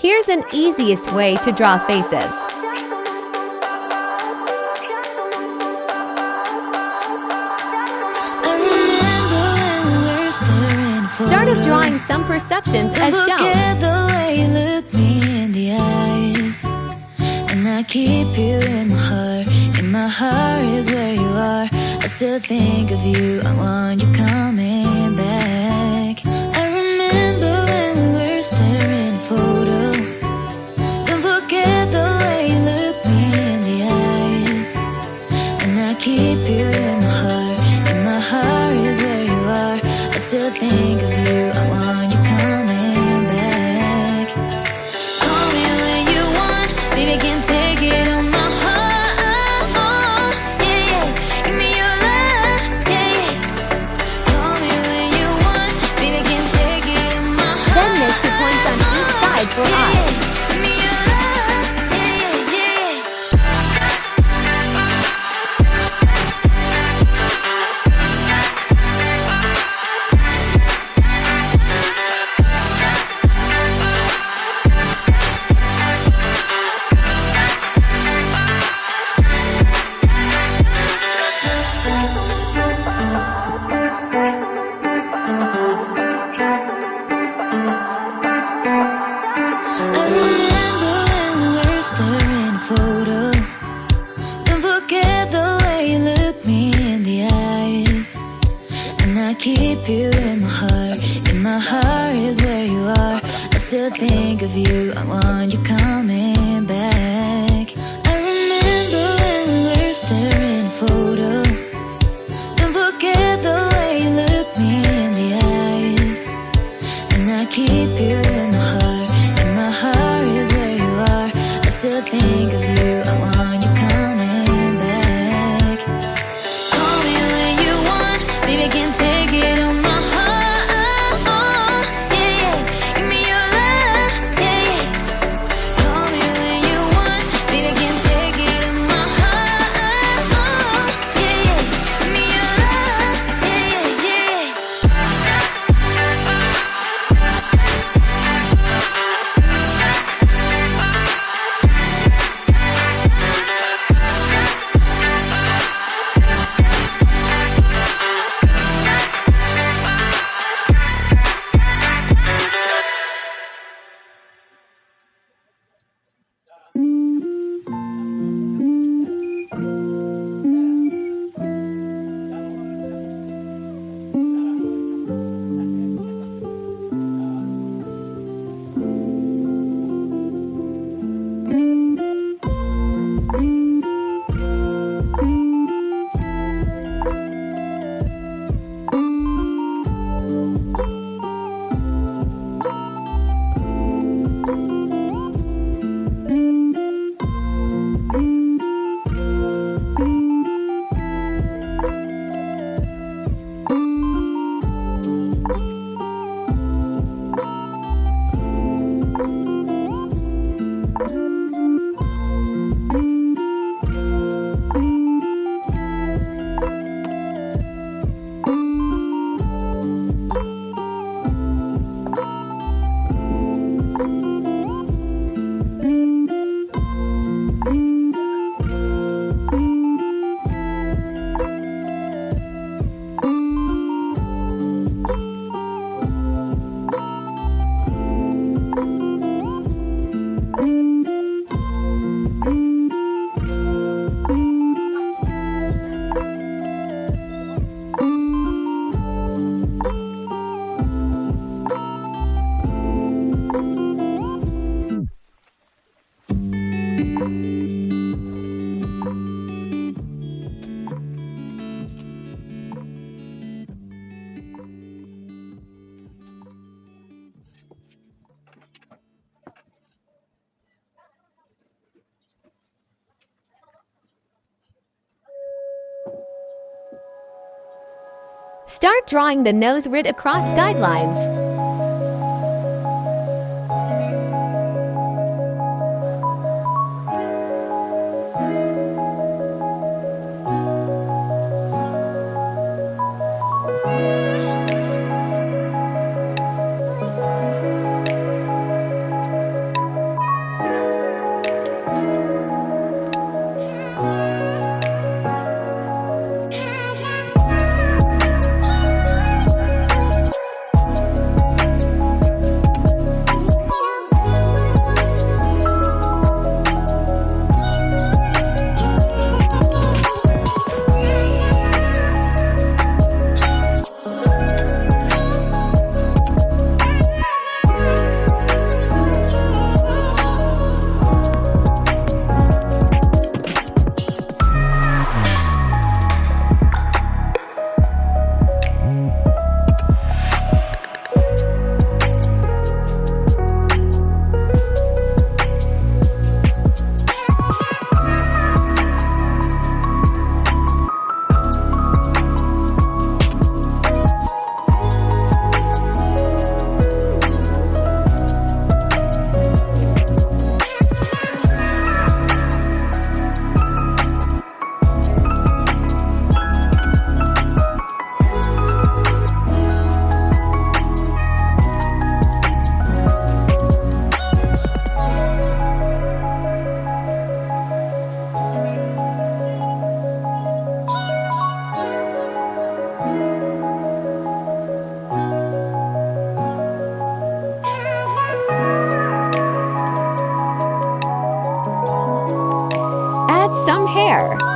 Here's an easiest way to draw faces. Start with drawing some perceptions as shown. Forget the way you look me in the eyes, and I keep you in my heart. In my heart is where you are. I still think of you. I want you coming back. I remember when we were staring at a photo. Don't forget the way you look me in the eyes, and I keep you in my heart. In my heart is where you are. I still think of you. I want you coming back. Call me when you want, baby, I can't take it on my heart. Yeah, yeah. Give me your love, yeah, yeah. Call me when you want, baby, I can't take it on my heart. Then mix 2 points on each side for Yeah, eyes. yeah. Give me your love, yeah, yeah, yeah. I remember when we were staring at a photo. Don't forget the way you look me in the eyes, and I keep you in my heart. In my heart is where you are. I still think of you. I want you coming back. I remember when we were staring at a photo. Don't forget the way you look me in the eyes, and I keep you in my heart. In my heart is where you are. I still think of you. I want you coming back. Call me when you want, baby, I can't take it on my heart. Yeah, yeah. Give me your love, yeah, yeah. Call me when you want, baby, I can't take it on my heart. Yeah, yeah. Give me your love, yeah, yeah, yeah. Start drawing the nose right across guidelines. some hair.